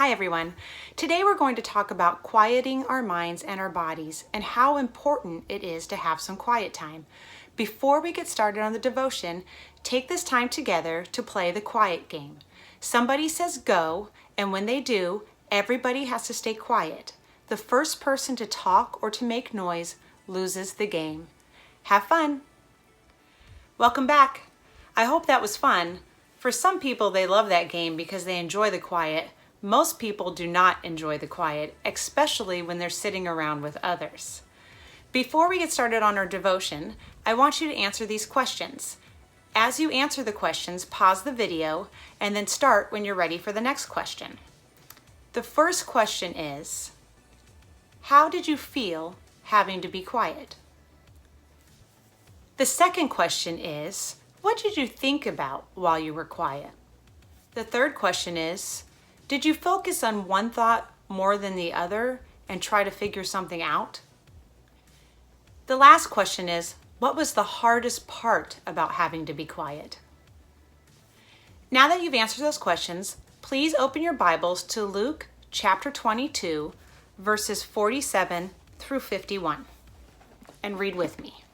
Hi everyone. Today we're going to talk about quieting our minds and our bodies and how important it is to have some quiet time. Before we get started on the devotion, take this time together to play the quiet game. Somebody says go, and when they do, everybody has to stay quiet. The first person to talk or to make noise loses the game. Have fun. Welcome back. I hope that was fun. For some people, they love that game because they enjoy the quiet. Most people do not enjoy the quiet, especially when they're sitting around with others. Before we get started on our devotion, I want you to answer these questions. As you answer the questions, pause the video and then start when you're ready for the next question. The first question is, how did you feel having to be quiet? The second question is, what did you think about while you were quiet? The third question is, did you focus on one thought more than the other and try to figure something out? The last question is, what was the hardest part about having to be quiet? Now that you've answered those questions, please open your Bibles to Luke chapter 22, verses 47 through 51, and read with me.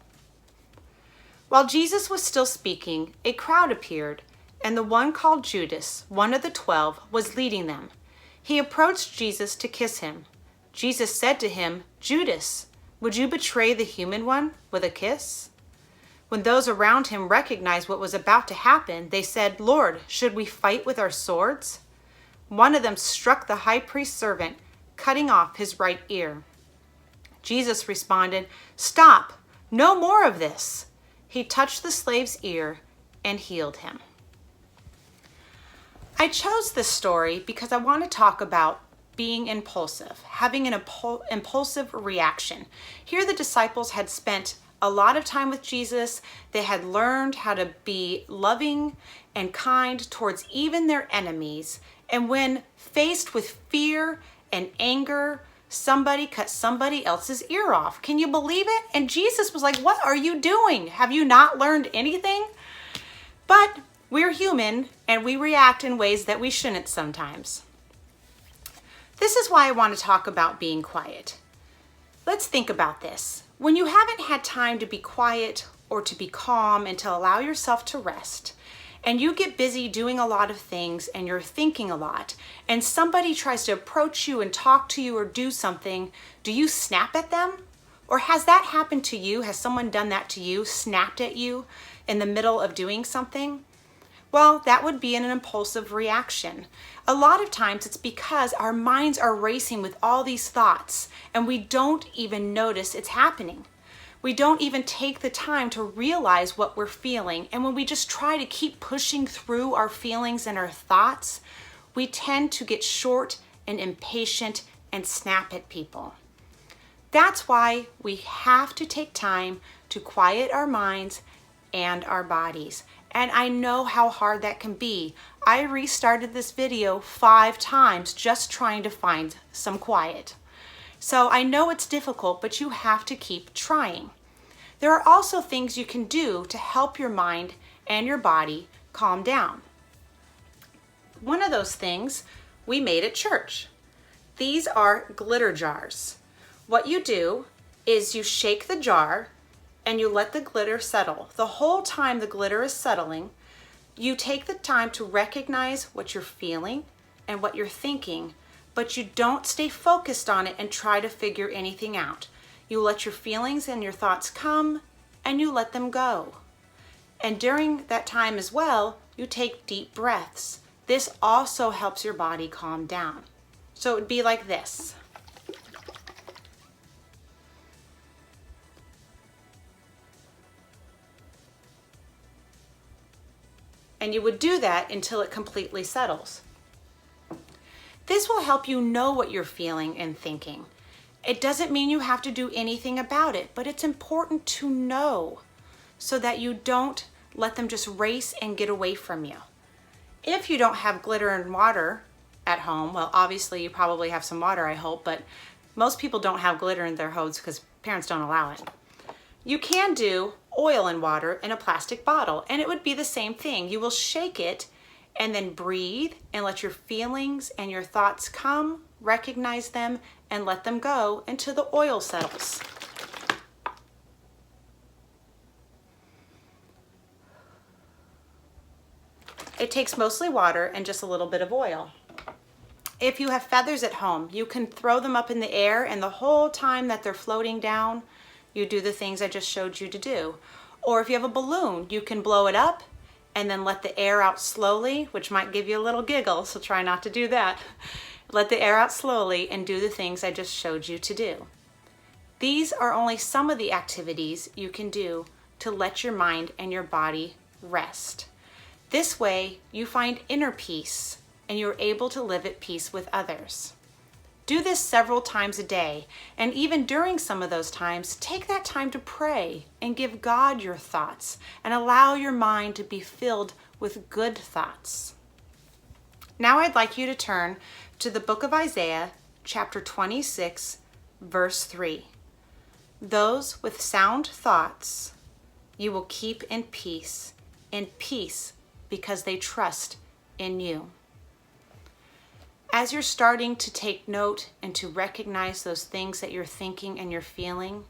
While Jesus was still speaking, a crowd appeared, and the one called Judas, one of the 12, was leading them. He approached Jesus to kiss him. Jesus said to him, "Judas, would you betray the human one with a kiss?" When those around him recognized what was about to happen, they said, "Lord, should we fight with our swords?" One of them struck the high priest's servant, cutting off his right ear. Jesus responded, "Stop! No more of this!" He touched the slave's ear and healed him. I chose this story because I want to talk about being impulsive, having an impulsive reaction. Here the disciples had spent a lot of time with Jesus. They had learned how to be loving and kind towards even their enemies. And when faced with fear and anger, somebody cut somebody else's ear off. Can you believe it? And Jesus was like, "What are you doing? Have you not learned anything?" But we're human and we react in ways that we shouldn't sometimes. This is why I want to talk about being quiet. Let's think about this. When you haven't had time to be quiet or to be calm and to allow yourself to rest, and you get busy doing a lot of things and you're thinking a lot, and somebody tries to approach you and talk to you or do something, do you snap at them? Or has that happened to you? Has someone done that to you, snapped at you in the middle of doing something? Well, that would be an impulsive reaction. A lot of times it's because our minds are racing with all these thoughts and we don't even notice it's happening. We don't even take the time to realize what we're feeling. And when we just try to keep pushing through our feelings and our thoughts, we tend to get short and impatient and snap at people. That's why we have to take time to quiet our minds and our bodies. And I know how hard that can be. I restarted this video 5 times just trying to find some quiet. So I know it's difficult, but you have to keep trying. There are also things you can do to help your mind and your body calm down. One of those things we made at church. These are glitter jars. What you do is you shake the jar and you let the glitter settle. The whole time the glitter is settling, you take the time to recognize what you're feeling and what you're thinking, but you don't stay focused on it and try to figure anything out. You let your feelings and your thoughts come and you let them go. And during that time as well, you take deep breaths. This also helps your body calm down. So it would be like this. And you would do that until it completely settles. This will help you know what you're feeling and thinking. It doesn't mean you have to do anything about it, but it's important to know so that you don't let them just race and get away from you. If you don't have glitter and water at home, well, obviously you probably have some water, I hope, but most people don't have glitter in their homes because parents don't allow it. You can do oil and water in a plastic bottle, and it would be the same thing. You will shake it And then breathe and let your feelings and your thoughts come, recognize them, and let them go until the oil settles. It takes mostly water and just a little bit of oil. If you have feathers at home, you can throw them up in the air, and the whole time that they're floating down, you do the things I just showed you to do. Or if you have a balloon, you can blow it up and then let the air out slowly, which might give you a little giggle, so try not to do that. Let the air out slowly and do the things I just showed you to do. These are only some of the activities you can do to let your mind and your body rest. This way, you find inner peace and you're able to live at peace with others. Do this several times a day, and even during some of those times, take that time to pray and give God your thoughts and allow your mind to be filled with good thoughts. Now I'd like you to turn to the book of Isaiah, chapter 26, verse 3. Those with sound thoughts you will keep in peace because they trust in you. As you're starting to take note and to recognize those things that you're thinking and you're feeling,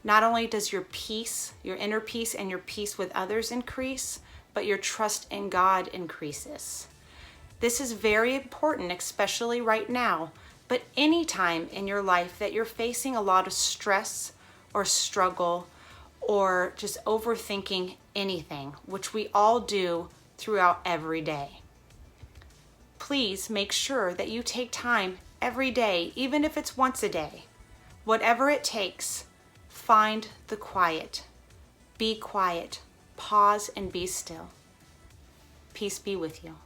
not only does your peace, your inner peace and your peace with others increase, but your trust in God increases. This is very important, especially right now, but any time in your life that you're facing a lot of stress or struggle or just overthinking anything, which we all do throughout every day. Please make sure that you take time every day, even if it's once a day. Whatever it takes, find the quiet. Be quiet. Pause and be still. Peace be with you.